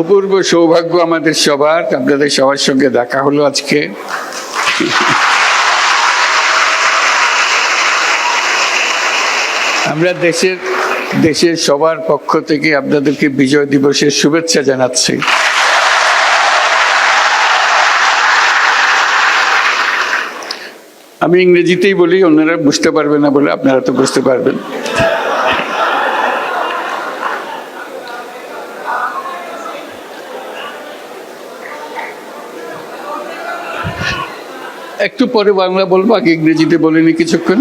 অপূর্ব সৌভাগ্য আমাদের সবার, আপনাদের সবার সঙ্গে দেখা হলো আজকে। আমরা দেশের সবার পক্ষ থেকে আপনাদেরকে বিজয় দিবসের শুভেচ্ছা জানাচ্ছি। আমি ইংরেজিতেই বলি, অন্যরা বুঝতে পারবে না বলে আপনারা তো বুঝতে পারবেন। একটু পরে বাংলা বলবো, আগে ইংরেজিতে বলিনি কিছুক্ষণ।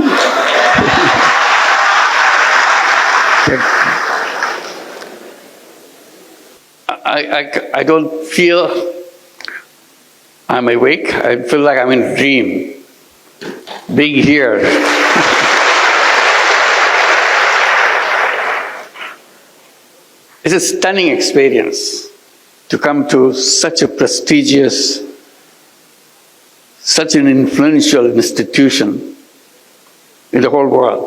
I don't feel I'm awake. I feel like I'm in a dream. Being here. It's a stunning experience to come to such a prestigious, such an influential institution in the whole world.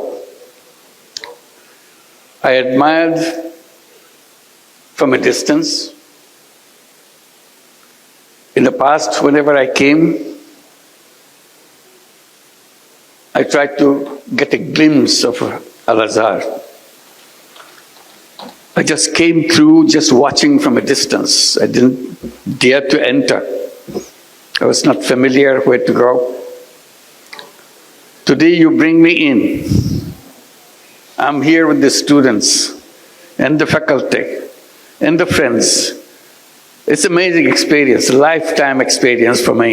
I admired from a distance. In the past, whenever I came, I tried to get a glimpse of Al-Azhar. I just came through just watching from a distance. I didn't dare to enter. I was not familiar where to go. Today you bring me in. I'm here with the students and the faculty and the friends. It's an amazing experience, a lifetime experience for me.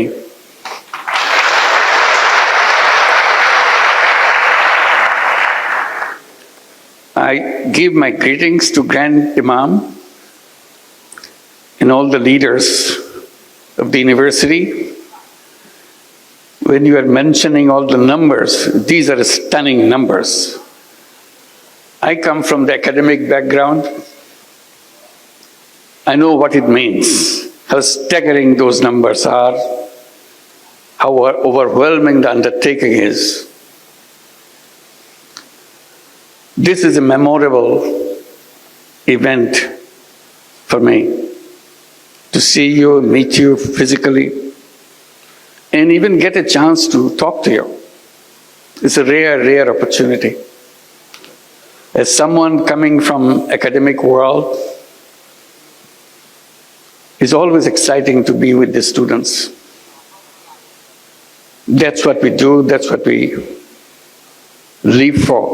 I give my greetings to Grand Imam and all the leaders of the university. When you are mentioning all the numbers, these are stunning numbers. I come from the academic background. I know what it means, how staggering those numbers are, how overwhelming the undertaking is. This is a memorable event for me, to see you, meet you physically, and even get a chance to talk to you. It's a rare opportunity. As someone coming from academic world, it's always exciting to be with the students. That's what we do, that's what we live for.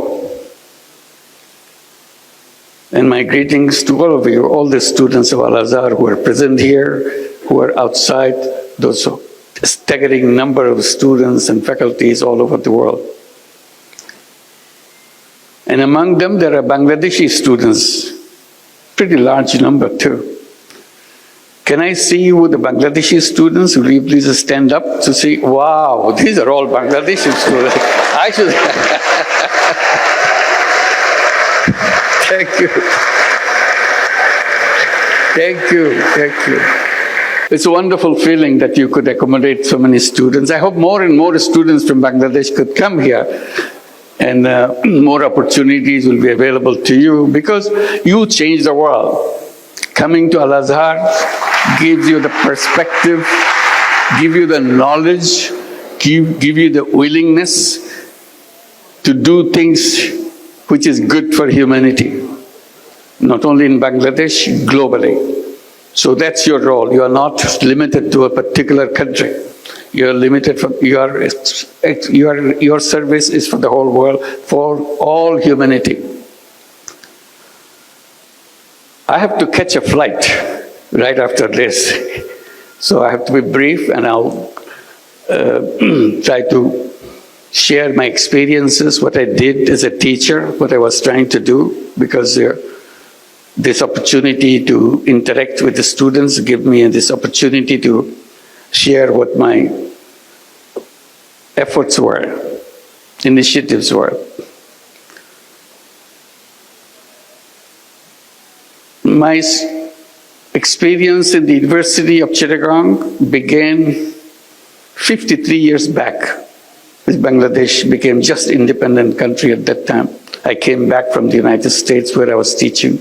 And my greetings to all of you, all the students of Al-Azhar who are present here, who are outside, those staggering number of students and faculties all over the world. And among them, there are Bangladeshi students, pretty large number too. Can I see you with the Bangladeshi students? Will you please stand up to see? Wow, these are all Bangladeshi students. I should. Thank you. Thank you. Thank you. It's a wonderful feeling that you could accommodate so many students. I hope more and more students from Bangladesh could come here, and more opportunities will be available to you, because you change the world. Coming to Al-Azhar gives you the perspective, give you the knowledge, give you the willingness to do things which is good for humanity, not only in Bangladesh, globally. So that's your role. You are not limited to a particular country. You are limited for, your service is for the whole world, for all humanity. I have to catch a flight right after this, so I have to be brief, and I'll try to share my experiences, what I did as a teacher, what I was trying to do, because this opportunity to interact with the students give me this opportunity to share what my efforts were, initiatives were. My experience in the University of Chittagong began 53 years back. Bangladesh became just independent country at that time. I came back from the United States where I was teaching.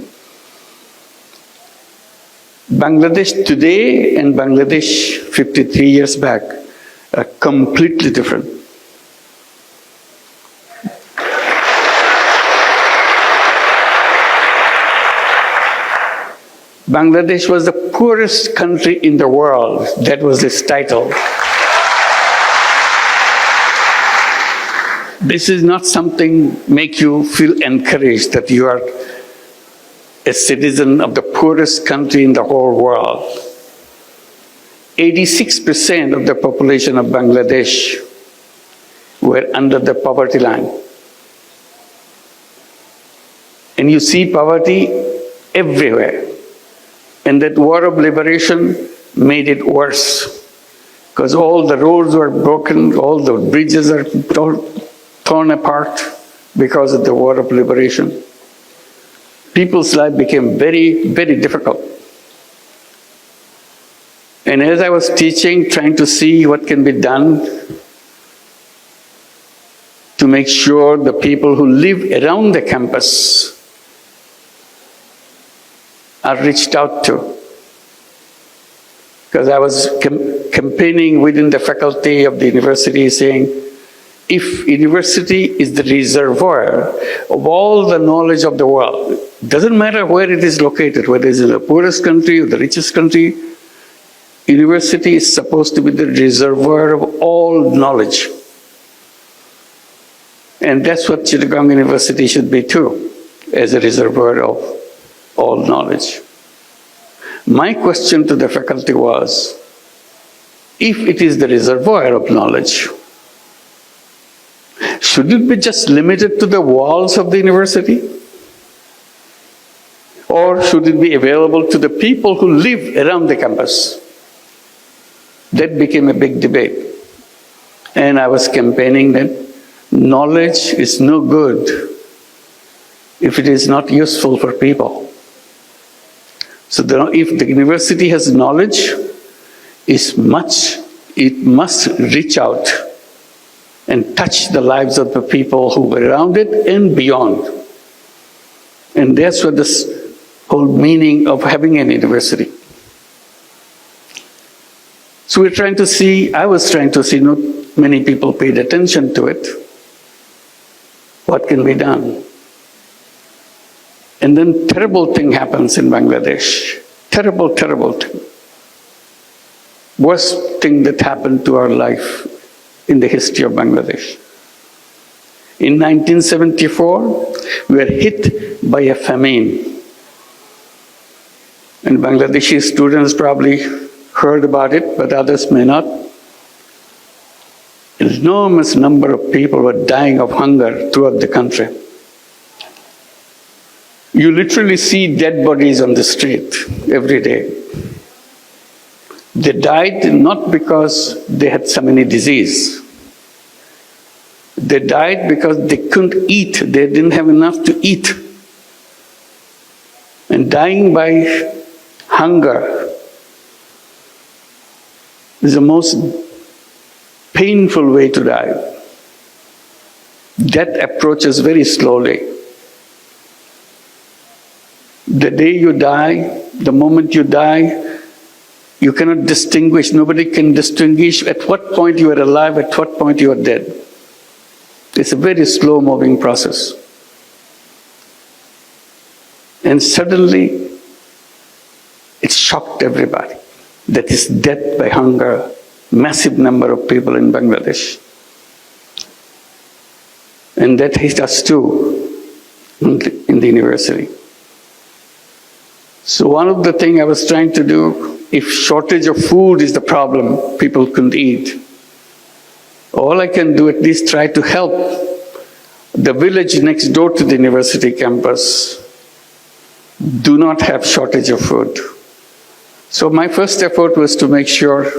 Bangladesh today and Bangladesh 53 years back are completely different. Bangladesh was the poorest country in the world. That was its title. This is not something make you feel encouraged that you are a citizen of the poorest country in the whole world. 86% of the population of Bangladesh were under the poverty line. And you see poverty everywhere. And that war of liberation made it worse, because all the roads were broken, all the bridges are torn apart because of the war of liberation. People's life became very, very difficult. And as I was teaching, trying to see what can be done to make sure the people who live around the campus are reached out to. Because I was campaigning within the faculty of the university saying, if university is the reservoir of all the knowledge of the world, doesn't matter where it is located, whether it's in the poorest country or the richest country, university is supposed to be the reservoir of all knowledge. And that's what Chittagong University should be too, as a reservoir of all knowledge. My question to the faculty was, if it is the reservoir of knowledge, should it be just limited to the walls of the university? Or should it be available to the people who live around the campus? That became a big debate. And I was campaigning that knowledge is no good if it is not useful for people. So if the university has knowledge, it must reach out and touch the lives of the people who were around it and beyond. And that's what this whole meaning of having an university. So I was trying to see, not many people paid attention to it. What can be done? And then terrible thing happens in Bangladesh. Terrible, terrible thing. Worst thing that happened to our life in the history of Bangladesh. In 1974, we were hit by a famine. And Bangladeshi students probably heard about it, but others may not. An enormous number of people were dying of hunger throughout the country. You literally see dead bodies on the street every day. They died not because they had some any disease. They died because they couldn't eat. They didn't have enough to eat. And dying by hunger is the most painful way to die. Death approaches very slowly. The day you die, the moment you die, you cannot distinguish, nobody can distinguish at what point you are alive, at what point you are dead. It's a very slow-moving process. And suddenly, it shocked everybody. That is death by hunger, massive number of people in Bangladesh. And that hit us too in the university. So one of the things I was trying to do, if shortage of food is the problem, people couldn't eat. All I can do, at least try to help the village next door to the university campus do not have shortage of food. So my first effort was to make sure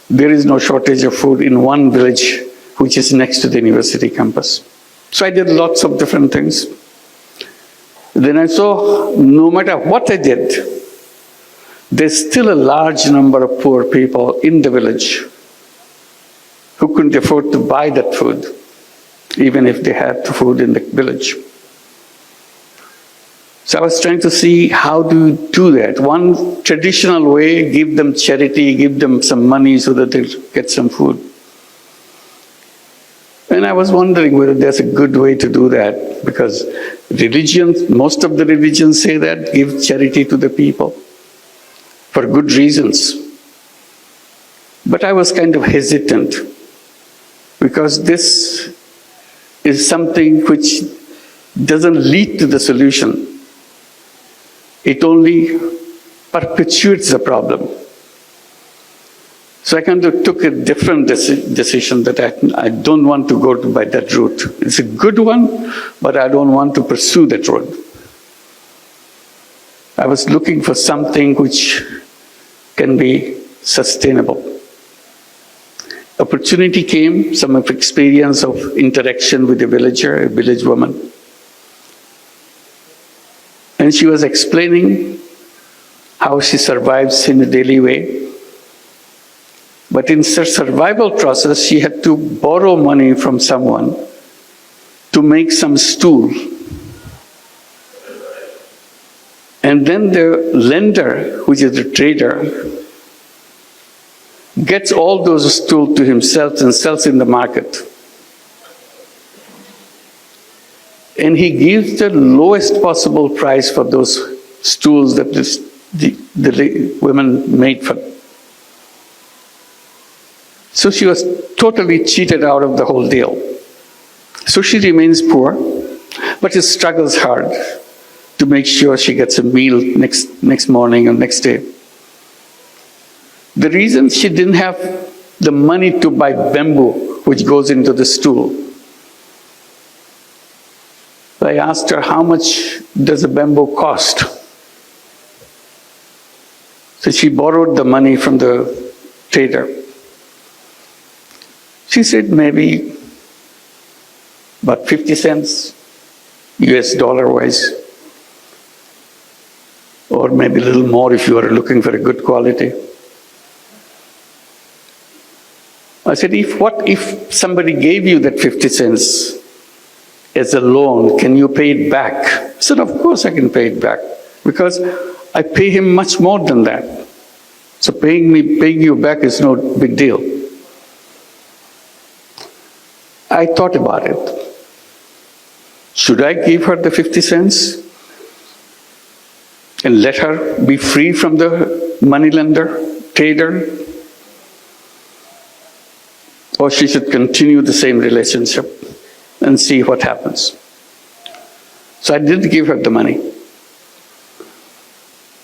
there is no shortage of food in one village which is next to the university campus. So I did lots of different things. Then I saw no matter what I did, there's still a large number of poor people in the village who couldn't afford to buy that food, even if they had the food in the village. So I was trying to see how do you do that. One traditional way, give them charity, give them some money so that they'll get some food. And I was wondering whether there's a good way to do that, because religions, most of the religions say that, give charity to the people for good reasons. But I was kind of hesitant, because this is something which doesn't lead to the solution. It only perpetuates the problem. So I kind of took a different decision that I don't want to go by that route. It's a good one, but I don't want to pursue that road. I was looking for something which can be sustainable. Opportunity came, some of experience of interaction with a villager, a village woman. And she was explaining how she survives in a daily way. But in her survival process, she had to borrow money from someone to make some stool. And then the lender, which is the trader, gets all those stools to himself and sells in the market. And he gives the lowest possible price for those stools that the women made for them. So she was totally cheated out of the whole deal. So she remains poor, but she struggles hard to make sure she gets a meal next morning or next day. The reason she didn't have the money to buy bamboo, which goes into the stool, I asked her, how much does a bamboo cost? So she borrowed the money from the trader. She said maybe about 50 cents, US dollar wise, or maybe a little more if you are looking for a good quality. I said, what if somebody gave you that 50 cents as a loan, can you pay it back? I said, of course I can pay it back, because I pay him much more than that. So paying you back is no big deal. I thought about it. Should I give her the 50 cents and let her be free from the moneylender, trader? Or she should continue the same relationship and see what happens. So I did give her the money.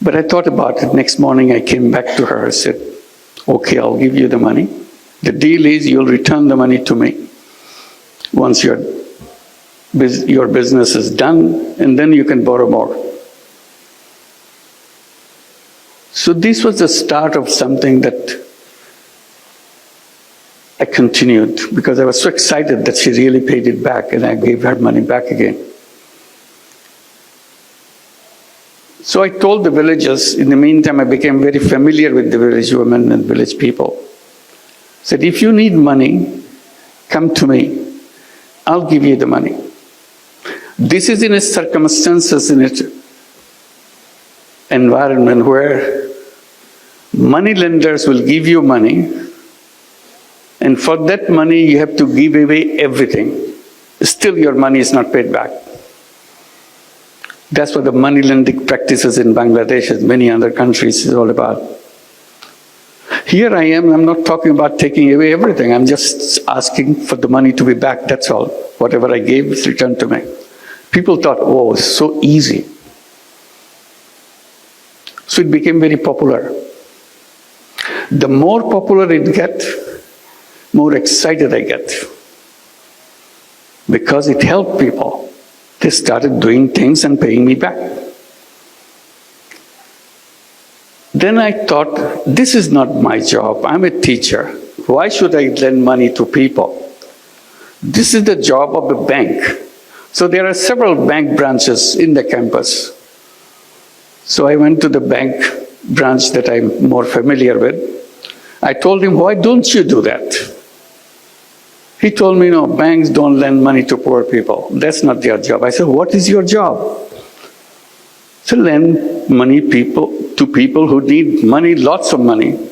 But I thought about it. Next morning I came back to her and said, okay, I'll give you the money. The deal is you'll return the money to me once your business is done, and then you can borrow more. So this was the start of something that I continued, because I was so excited that she really paid it back, and I gave her money back again. So I told the villagers, in the meantime I became very familiar with the village women and village people. I said, if you need money, come to me. I'll give you the money. This is in a circumstances, in an environment where money lenders will give you money, and for that money you have to give away everything. Still your money is not paid back. That's what the money lending practices in Bangladesh and many other countries is all about. Here I am, I'm not talking about taking away everything. I'm just asking for the money to be back, that's all. Whatever I gave is returned to me. People thought, oh, it's so easy. So it became very popular. The more popular it gets, more excited I get. Because it helped people. They started doing things and paying me back. Then I thought, this is not my job. I'm a teacher. Why should I lend money to people? This is the job of the bank. So there are several bank branches in the campus. So I went to the bank branch that I'm more familiar with. I told him, why don't you do that? He told me, no, banks don't lend money to poor people. That's not their job. I said, what is your job? So lend money to people who need money, lots of money.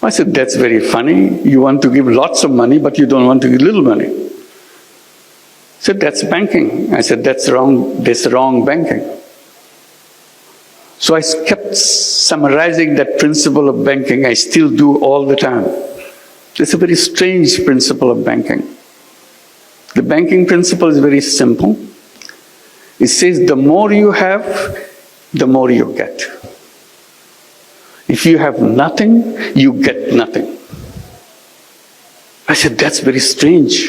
I said, that's very funny. You want to give lots of money, but you don't want to give little money. He said, that's banking. I said, that's wrong. That's wrong banking. So I kept summarizing that principle of banking. I still do all the time. It's a very strange principle of banking. The banking principle is very simple. It says the more you have, the more you get. If you have nothing, you get nothing. I said, that's very strange.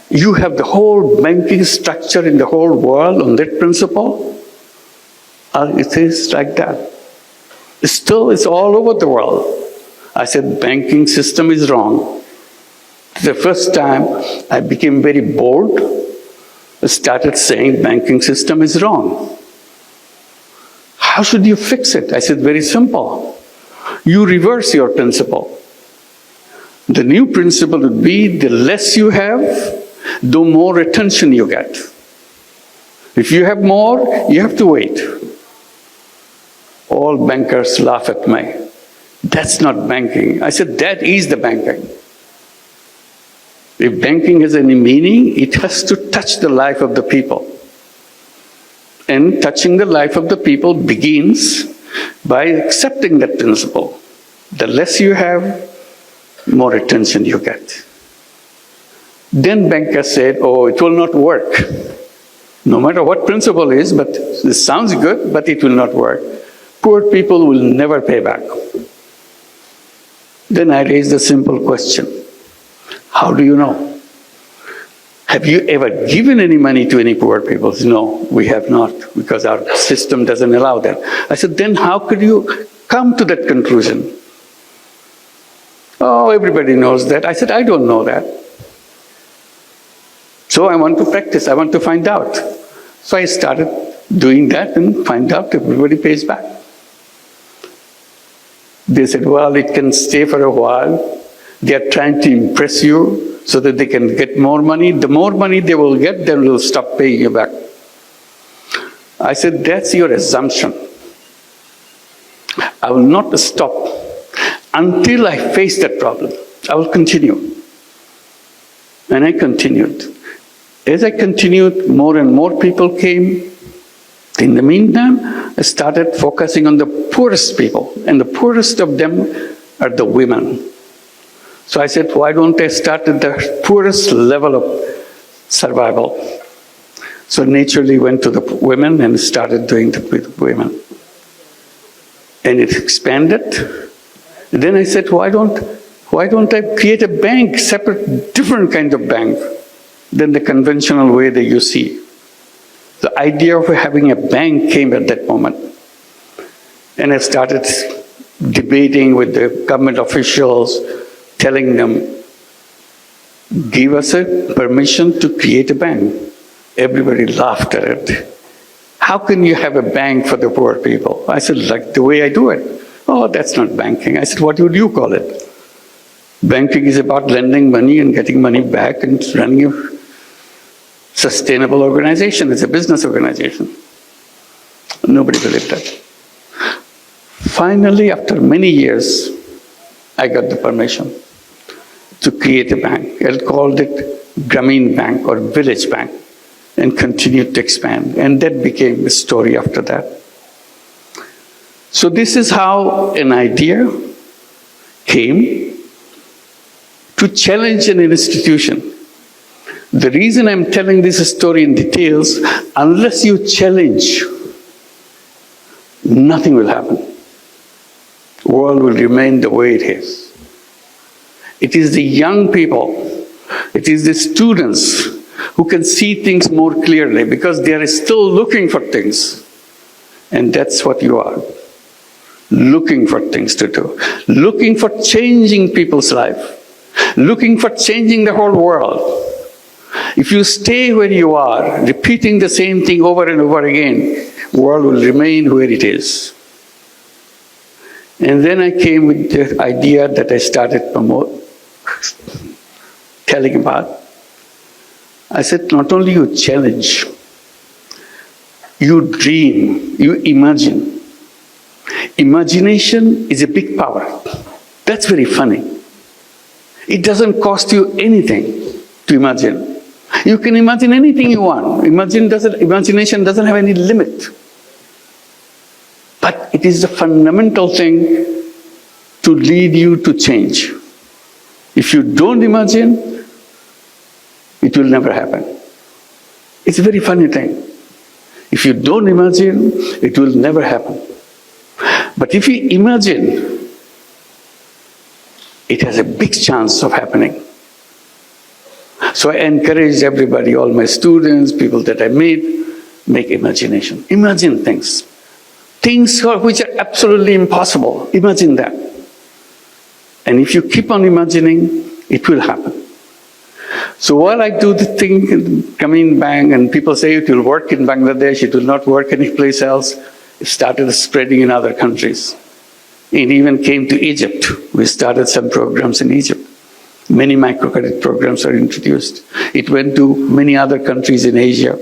You have the whole banking structure in the whole world on that principle? It is like that. Still, it's all over the world. I said, banking system is wrong. The first time I became very bored, I started saying banking system is wrong. How should you fix it? I said, very simple. You reverse your principle. The new principle would be the less you have, the more attention you get. If you have more, you have to wait. All bankers laugh at me. That's not banking. I said, that is the banking. If banking has any meaning, it has to touch the life of the people. And touching the life of the people begins by accepting that principle. The less you have, more attention you get. Then bankers said, oh, it will not work. No matter what principle is, but this sounds good, but it will not work. Poor people will never pay back. Then I raised a simple question. How do you know? Have you ever given any money to any poor people? No, we have not, because our system doesn't allow that. I said, then how could you come to that conclusion? Oh, everybody knows that. I said, I don't know that. So I want to practice, I want to find out. So I started doing that and find out everybody pays back. They said, well, it can stay for a while. They are trying to impress you so that they can get more money. The more money they will get, they will stop paying you back. I said, that's your assumption. I will not stop until I face that problem. I will continue. And I continued. As I continued, more and more people came. In the meantime, I started focusing on the poorest people, and the poorest of them are the women. So I said, why don't I start at the poorest level of survival? So naturally went to the women and started doing it with women. And it expanded. And then I said, why don't I create a bank, separate, different kind of bank than the conventional way that you see? The idea of having a bank came at that moment. And I started debating with the government officials, telling them, give us a permission to create a bank. Everybody laughed at it. How can you have a bank for the poor people? I said, like the way I do it. Oh, that's not banking. I said, what would you call it? Banking is about lending money and getting money back and running a sustainable organization. It's a business organization. Nobody believed that. Finally, after many years, I got the permission to create a bank. I called it Grameen Bank or Village Bank and continued to expand. And that became the story after that. So this is how an idea came to challenge an institution. The reason I'm telling this story in details, unless you challenge, nothing will happen. The world will remain the way it is. It is the young people, it is the students who can see things more clearly because they are still looking for things. And that's what you are. Looking for things to do. Looking for changing people's life. Looking for changing the whole world. If you stay where you are, repeating the same thing over and over again, the world will remain where it is. And then I came with the idea that I started telling about. I said, not only you challenge, You dream, you imagine. Imagination is a big power. That's very funny. It doesn't cost you anything to imagine. You can imagine anything you want. Imagination doesn't have any limit. But it is the fundamental thing to lead you to change. If you don't imagine, it will never happen. It's a very funny thing. If you don't imagine, it will never happen. But if you imagine, it has a big chance of happening. So I encourage everybody, all my students, people that I meet, make imagination. Imagine things. Things which are absolutely impossible. Imagine that. And if you keep on imagining, it will happen. So while I do the thing in Grameen Bank and people say it will work in Bangladesh, it will not work anyplace else, it started spreading in other countries. It even came to Egypt. We started some programs in Egypt. Many microcredit programs are introduced. It went to many other countries in Asia.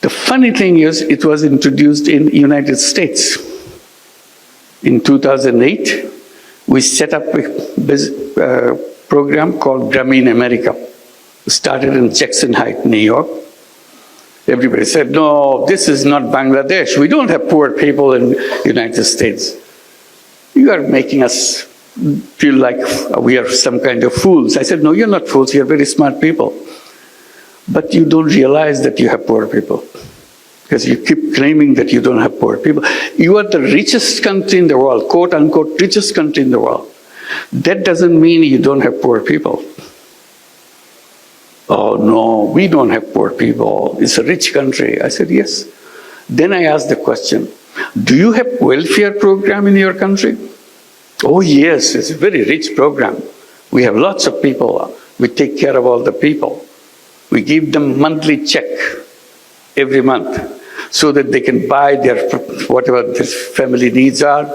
The funny thing is, it was introduced in the United States. In 2008, we set up a program called Grameen America. It started in Jackson Heights, New York. Everybody said, no, this is not Bangladesh. We don't have poor people in the United States. You are making us feel like we are some kind of fools. I said, no, you're not fools. You're very smart people. But you don't realize that you have poor people. Because you keep claiming that you don't have poor people. You are the richest country in the world, quote unquote, richest country in the world. That doesn't mean you don't have poor people. Oh no, we don't have poor people. It's a rich country. I said, yes. Then I asked the question, do you have welfare program in your country? Oh yes, it's a very rich program. We have lots of people. We take care of all the people. We give them monthly check every month so that they can buy their whatever their family needs are,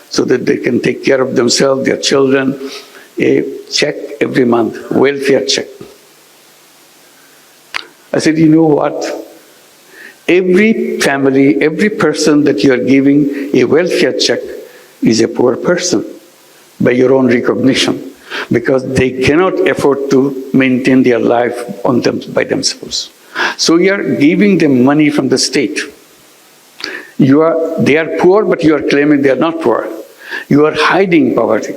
so that they can take care of themselves, their children. A check every month, welfare check. I said, you know what? Every family, every person that you are giving a welfare check is a poor person by your own recognition, because they cannot afford to maintain their life on them by themselves. So you are giving them money from the state. They are poor, but you are claiming they are not poor. You are hiding poverty.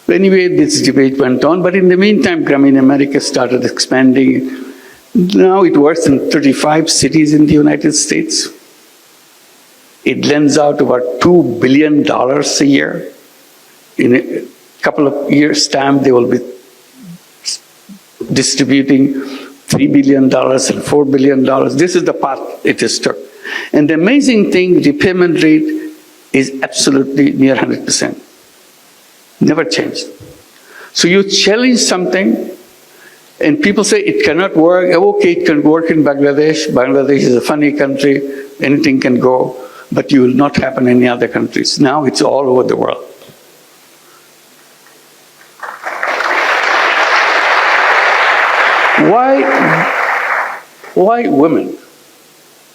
Anyway, this debate went on, but in the meantime, Grameen America started expanding. Now it works in 35 cities in the United States. It lends out about $2 billion a year. In a couple of years' time, they will be distributing $3 billion and $4 billion. This is the path it is took. And the amazing thing, repayment rate is absolutely near 100%. Never changed. So you challenge something, and people say it cannot work. Okay, it can work in Bangladesh. Bangladesh is a funny country. Anything can go. But it will not happen in any other countries. Now it's all over the world. Why women?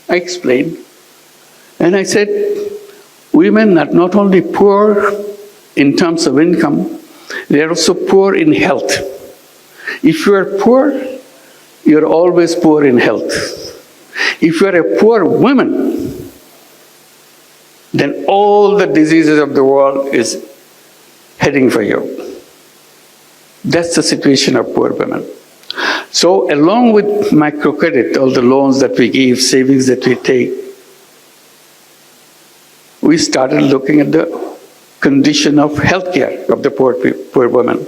I explained. And I said, women are not only poor in terms of income, they are also poor in health. If you are poor, you are always poor in health. If you are a poor woman, then all the diseases of the world is heading for you. That's the situation of poor women. So along with microcredit, all the loans that we give, savings that we take, we started looking at the condition of healthcare of the poor women.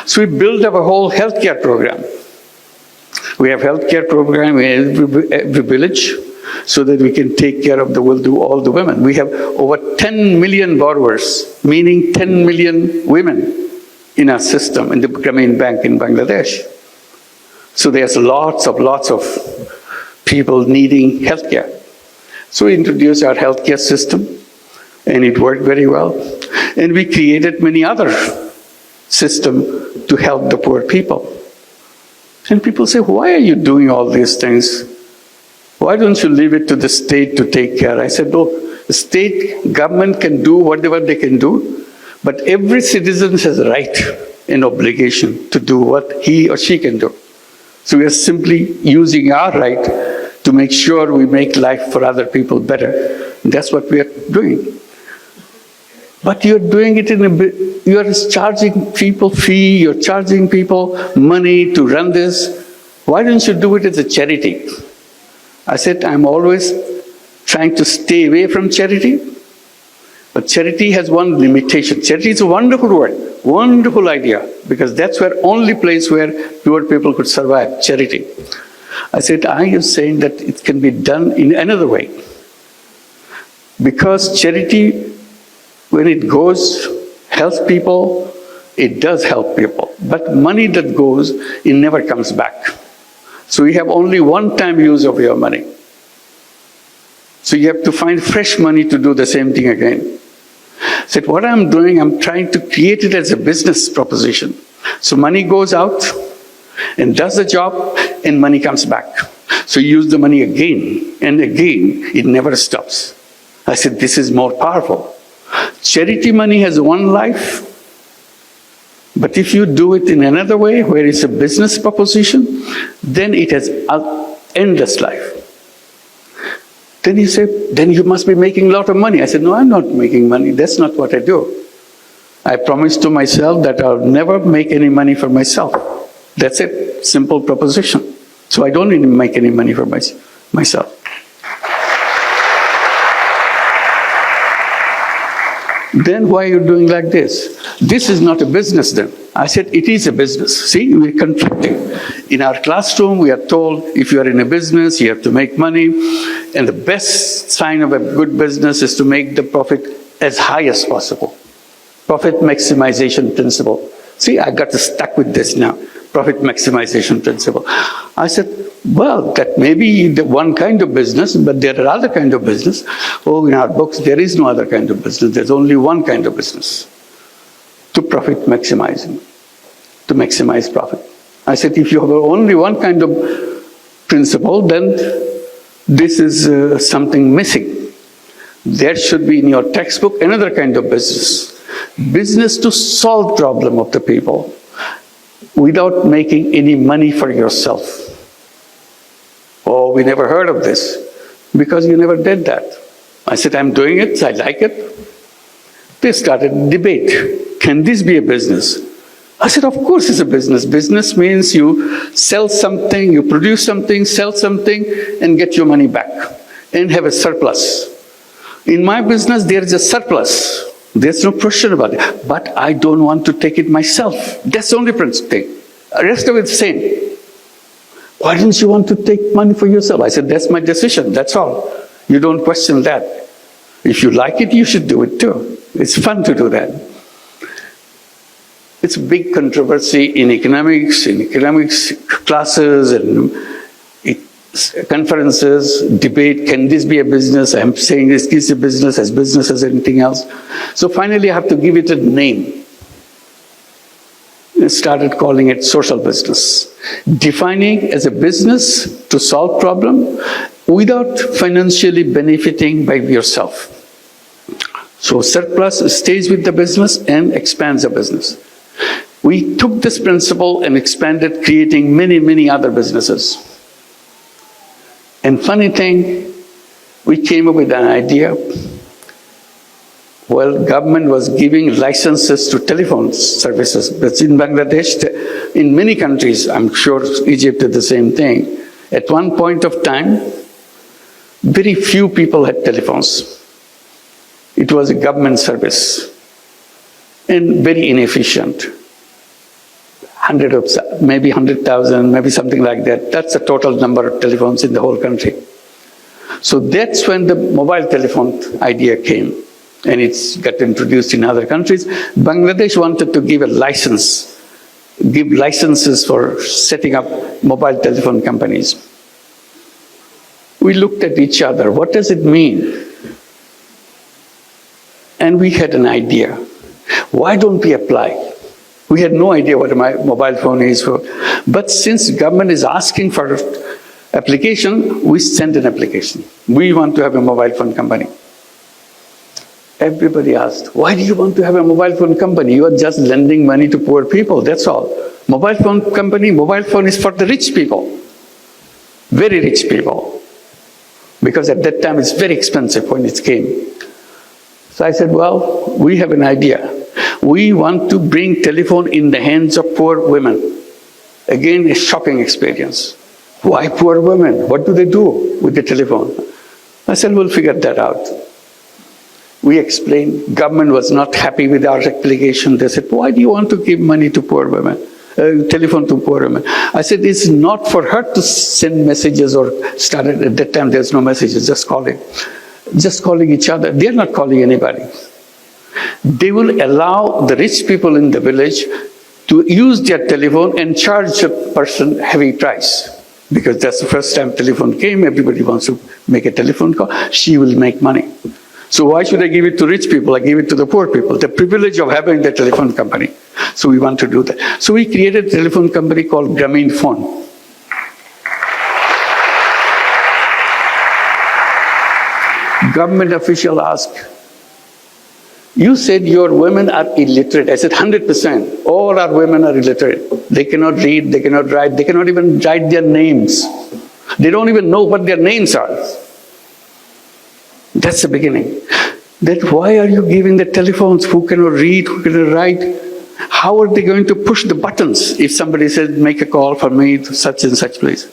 So we built up a whole healthcare program. We have healthcare program in every village so that we can take care of all the women. We have over 10 million borrowers, meaning 10 million women in our system, in the Grameen Bank in Bangladesh. So there's lots of people needing healthcare. So we introduced our healthcare system, and it worked very well. And we created many other systems to help the poor people. And people say, why are you doing all these things? Why don't you leave it to the state to take care? I said, look, the state government can do whatever they can do, but every citizen has a right and obligation to do what he or she can do. So we are simply using our right to make sure we make life for other people better. That's what we are doing. But you're doing it you're charging people fee, you're charging people money to run this. Why don't you do it as a charity? I said, I'm always trying to stay away from charity, but charity has one limitation. Charity is a wonderful word, wonderful idea, because that's the only place where poor people could survive, charity. I said, I am saying that it can be done in another way. Because charity, when it goes, helps people, it does help people. But money that goes, it never comes back. So you have only one-time use of your money. So you have to find fresh money to do the same thing again. I said, what I'm doing, I'm trying to create it as a business proposition. So money goes out and does the job, and money comes back. So you use the money again and again. It never stops. I said, this is more powerful. Charity money has one life, but if you do it in another way, where it's a business proposition, then it has an endless life. Then he said, then you must be making a lot of money. I said, no, I'm not making money. That's not what I do. I promised to myself that I'll never make any money for myself. That's it, simple proposition. So I don't even make any money for myself. Then why are you doing like this? This is not a business then. I said, it is a business. See, we're contracting. In our classroom, we are told, if you are in a business, you have to make money. And the best sign of a good business is to make the profit as high as possible. Profit maximization principle. See, I got stuck with this now. Profit maximization principle. I said, well, that may be the one kind of business, but there are other kinds of business. Oh, in our books, there is no other kind of business. There's only one kind of business. To profit maximizing, to maximize profit. I said, if you have only one kind of principle, then this is something missing. There should be in your textbook another kind of business. Business to solve problem of the people without making any money for yourself. Oh, we never heard of this, because you never did that. I said, I'm doing it, I like it. They started a debate. Can this be a business? I said, of course it's a business. Business means you sell something, you produce something, sell something, and get your money back, and have a surplus. In my business, there is a surplus. There's no question about it. But I don't want to take it myself. That's the only thing. The rest of it's the same. Why didn't you want to take money for yourself? I said, that's my decision, that's all. You don't question that. If you like it, you should do it too. It's fun to do that. It's a big controversy in economics classes and conferences, debate, can this be a business? I'm saying this is a business, as business as anything else. So finally I have to give it a name. I started calling it social business. Defining as a business to solve problem without financially benefiting by yourself. So surplus stays with the business and expands the business. We took this principle and expanded, creating many, many other businesses. And funny thing, we came up with an idea. Well, government was giving licenses to telephone services. But in Bangladesh, in many countries, I'm sure Egypt did the same thing. At one point of time, very few people had telephones. It was a government service and very inefficient. Maybe 100,000, maybe something like that. That's the total number of telephones in the whole country. So that's when the mobile telephone idea came, and it's got introduced in other countries. Bangladesh wanted to give a license, give licenses for setting up mobile telephone companies. We looked at each other, what does it mean? And we had an idea. Why don't we apply? We had no idea what a mobile phone is for. But since government is asking for application, we send an application. We want to have a mobile phone company. Everybody asked, why do you want to have a mobile phone company? You are just lending money to poor people, that's all. Mobile phone company, mobile phone is for the rich people. Very rich people. Because at that time it's very expensive when it came. So I said, well, we have an idea. We want to bring telephone in the hands of poor women. Again, a shocking experience. Why poor women? What do they do with the telephone? I said, we'll figure that out. We explained, government was not happy with our application. They said, why do you want to give money to poor women, telephone to poor women? I said, it's not for her to send messages or start it. At that time, there's no messages, just calling each other. They're not calling anybody. They will allow the rich people in the village to use their telephone and charge a person heavy price. Because that's the first time telephone came, everybody wants to make a telephone call, she will make money. So why should I give it to rich people? I give it to the poor people, the privilege of having the telephone company. So we want to do that. So we created a telephone company called Grameenphone. Government official asked, you said your women are illiterate. I said 100%. All our women are illiterate. They cannot read, they cannot write, they cannot even write their names. They don't even know what their names are. That's the beginning. Then why are you giving the telephones? Who cannot read, who cannot write? How are they going to push the buttons if somebody says, make a call for me to such and such place?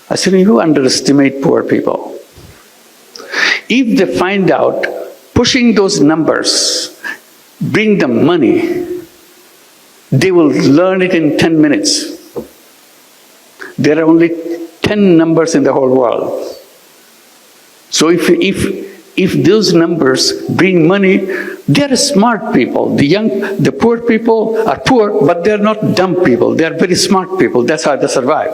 I said, you underestimate poor people. If they find out pushing those numbers bring them money, they will learn it in 10 minutes. There are only 10 numbers in the whole world. So if those numbers bring money, they are smart people. The poor people are poor, but they are not dumb people. They are very smart people. That's how they survive.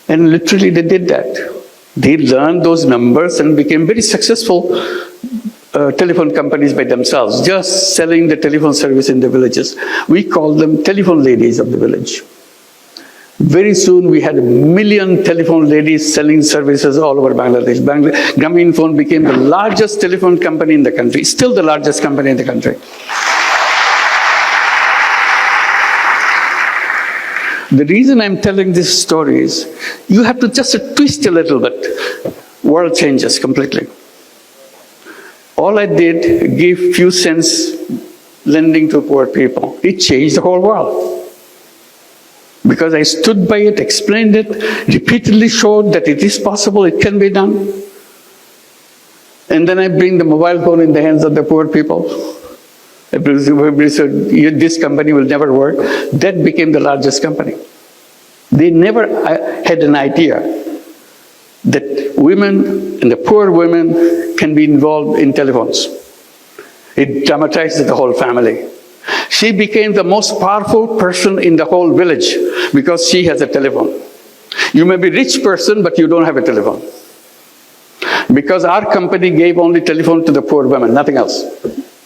And literally they did that. They learned those numbers and became very successful telephone companies by themselves, just selling the telephone service in the villages. We call them telephone ladies of the village. Very soon we had 1 million telephone ladies selling services all over Bangladesh. Grameenphone became the largest telephone company in the country, still the largest company in the country. The reason I'm telling this story is, you have to just twist a little bit. World changes completely. All I did, give few cents lending to poor people. It changed the whole world. Because I stood by it, explained it, repeatedly showed that it is possible, it can be done. And then I bring the mobile phone in the hands of the poor people. Everybody said, this company will never work. That became the largest company. They never had an idea that women and the poor women can be involved in telephones. It dramatized the whole family. She became the most powerful person in the whole village because she has a telephone. You may be a rich person, but you don't have a telephone. Because our company gave only telephone to the poor women, nothing else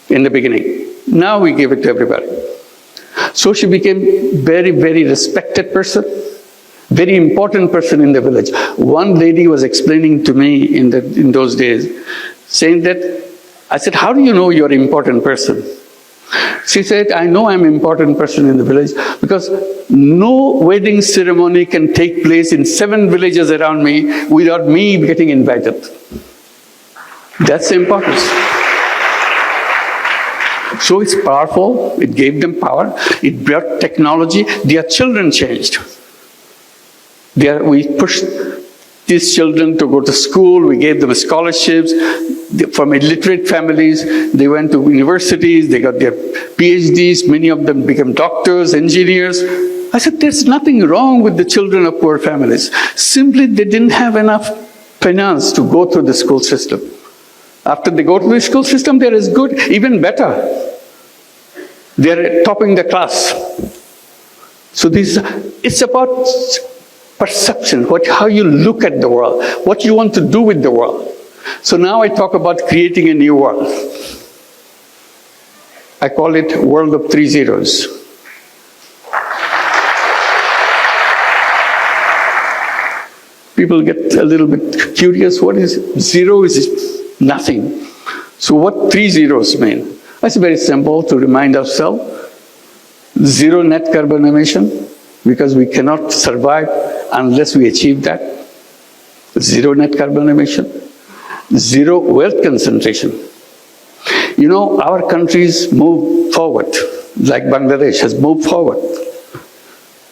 in the beginning. Now we give it to everybody. So she became very, very respected person, very important person in the village. One lady was explaining to me in those days, saying that, I said, how do you know you're an important person? She said, I know I'm an important person in the village because no wedding ceremony can take place in 7 villages around me without me getting invited. That's the importance. So it's powerful, it gave them power, it brought technology, their children changed. We pushed these children to go to school, we gave them scholarships. From illiterate families, they went to universities, they got their PhDs, many of them became doctors, engineers. I said, there's nothing wrong with the children of poor families. Simply, they didn't have enough finance to go through the school system. After they go to the school system, they're as good, even better. They're topping the class. So it's about perception, how you look at the world, what you want to do with the world. So now I talk about creating a new world. I call it world of 3 zeros. People get a little bit curious. What is zero? Is nothing. So what 3 zeros mean? It's very simple to remind ourselves. Zero net carbon emission, because we cannot survive unless we achieve that. Zero net carbon emission. Zero wealth concentration. You know, our countries move forward, like Bangladesh has moved forward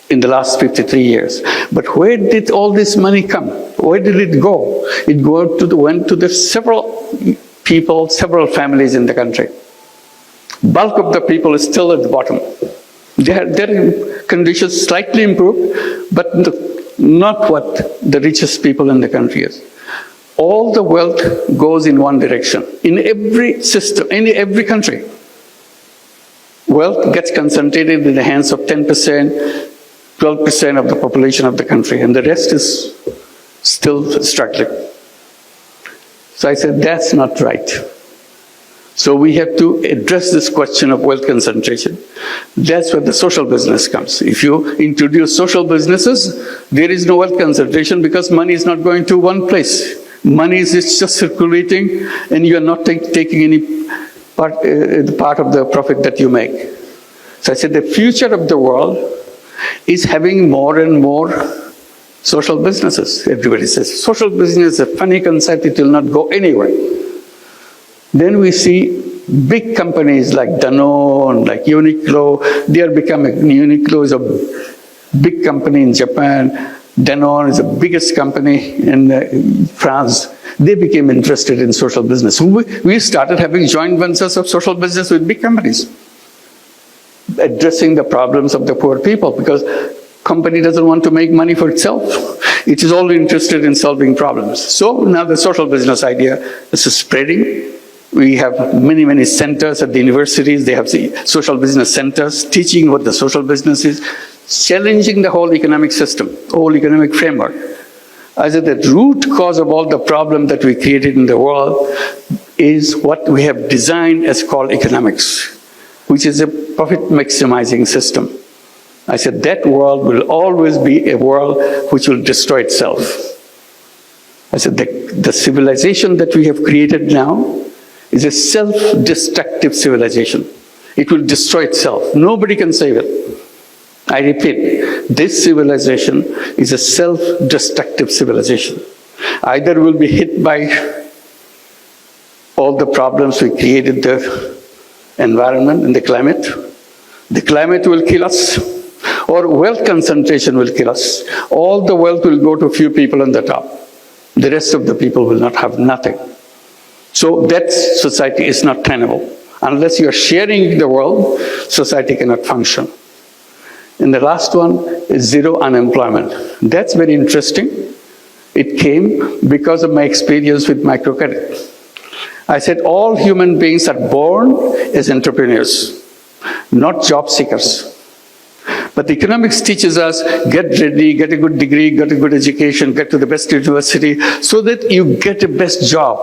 in the last 53 years. But where did all this money come? Where did it go? It went to the several people, several families in the country. Bulk of the people is still at the bottom. Their conditions slightly improved, but not what the richest people in the country is. All the wealth goes in one direction. In every system, in every country, wealth gets concentrated in the hands of 10%, 12% of the population of the country, and the rest is still struggling. So I said, that's not right. So we have to address this question of wealth concentration. That's where the social business comes. If you introduce social businesses, there is no wealth concentration because money is not going to one place. Money is just circulating, and you are not taking any part of the profit that you make. So I said the future of the world is having more and more social businesses. Everybody says, social business is a funny concept, it will not go anywhere. Then we see big companies like Danone, like Uniqlo, they are becoming, Uniqlo is a big company in Japan, Danone is the biggest company in France. They became interested in social business. We started having joint ventures of social business with big companies, addressing the problems of the poor people, because company doesn't want to make money for itself. It is only interested in solving problems. So now the social business idea is spreading. We have many, many centers at the universities. They have the social business centers teaching what the social business is, challenging the whole economic system, whole economic framework. I said the root cause of all the problem that we created in the world is what we have designed as called economics, which is a profit maximizing system. I said that world will always be a world which will destroy itself. I said the civilization that we have created now is a self-destructive civilization. It will destroy itself. Nobody can save it. I repeat, this civilization is a self-destructive civilization. Either we'll be hit by all the problems we created, the environment and the climate will kill us, or wealth concentration will kill us. All the wealth will go to a few people on the top. The rest of the people will not have nothing. So that society is not tenable. Unless you are sharing the world, society cannot function. And the last one is zero unemployment. That's very interesting. It came because of my experience with microcredit. I said all human beings are born as entrepreneurs, not job seekers. But economics teaches us, get ready, get a good degree, get a good education, get to the best university, so that you get the best job.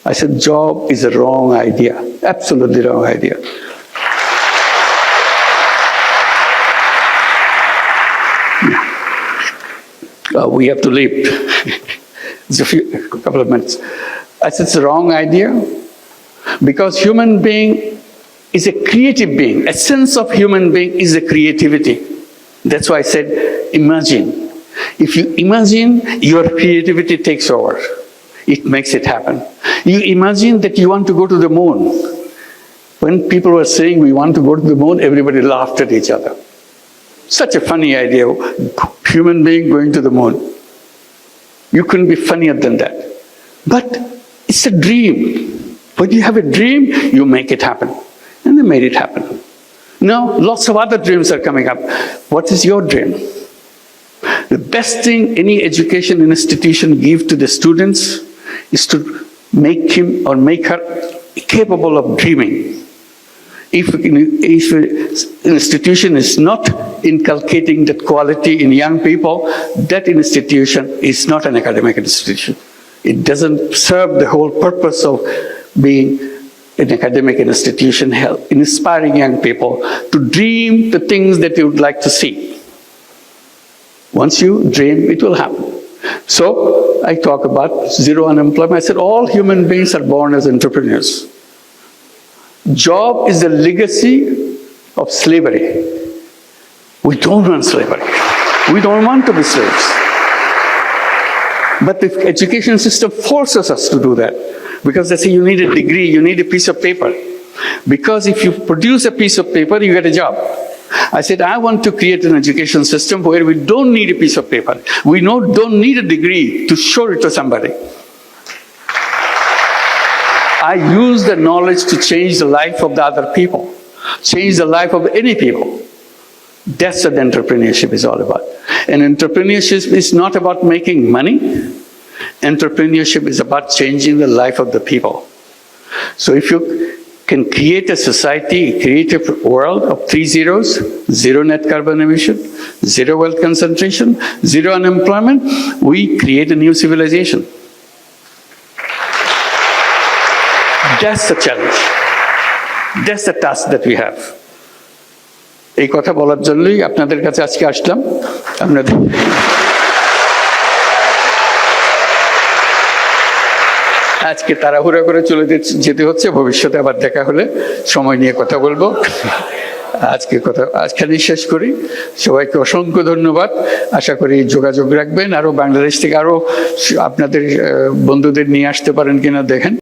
I said job is a wrong idea, absolutely wrong idea. We have to leave. It's a couple of minutes. I said it's a wrong idea because human being is a creative being. Essence of human being is a creativity. That's why I said imagine. If you imagine, your creativity takes over. It makes it happen. You imagine that you want to go to the moon. When people were saying we want to go to the moon, everybody laughed at each other. Such a funny idea, human being going to the moon. You couldn't be funnier than that. But it's a dream. When you have a dream, you make it happen. And they made it happen. Now, lots of other dreams are coming up. What is your dream? The best thing any education institution gives to the students is to make him or make her capable of dreaming. If an institution is not inculcating that quality in young people, that institution is not an academic institution. It doesn't serve the whole purpose of being an academic institution, inspiring young people to dream the things that you would like to see. Once you dream, it will happen. So I talk about zero unemployment. I said all human beings are born as entrepreneurs. Job is the legacy of slavery. We don't want slavery. We don't want to be slaves. But the education system forces us to do that because they say you need a degree, you need a piece of paper. Because if you produce a piece of paper, you get a job. I said, I want to create an education system where we don't need a piece of paper. We don't need a degree to show it to somebody. I use the knowledge to change the life of the other people, change the life of any people. That's what entrepreneurship is all about. And entrepreneurship is not about making money. Entrepreneurship is about changing the life of the people. So if you can create a society, create a world of 3 zeros, zero net carbon emission, zero wealth concentration, zero unemployment, we create a new civilization. That's the challenge. That's the task that we have. এই কথা বলার জন্যই আপনাদের কাছে আজকে আসলাম। আপনাদের আজকে তাড়াহুড়া করে চলে যেতে হচ্ছে, ভবিষ্যতে আবার দেখা হলে সময় নিয়ে কথা বলবো। আজখানেই শেষ করি। সবাইকে অসংখ্য ধন্যবাদ। আশা করি যোগাযোগ রাখবেন, আরো বাংলাদেশ থেকে আরো আপনাদের বন্ধুদের নিয়ে আসতে পারেন কিনা দেখেন।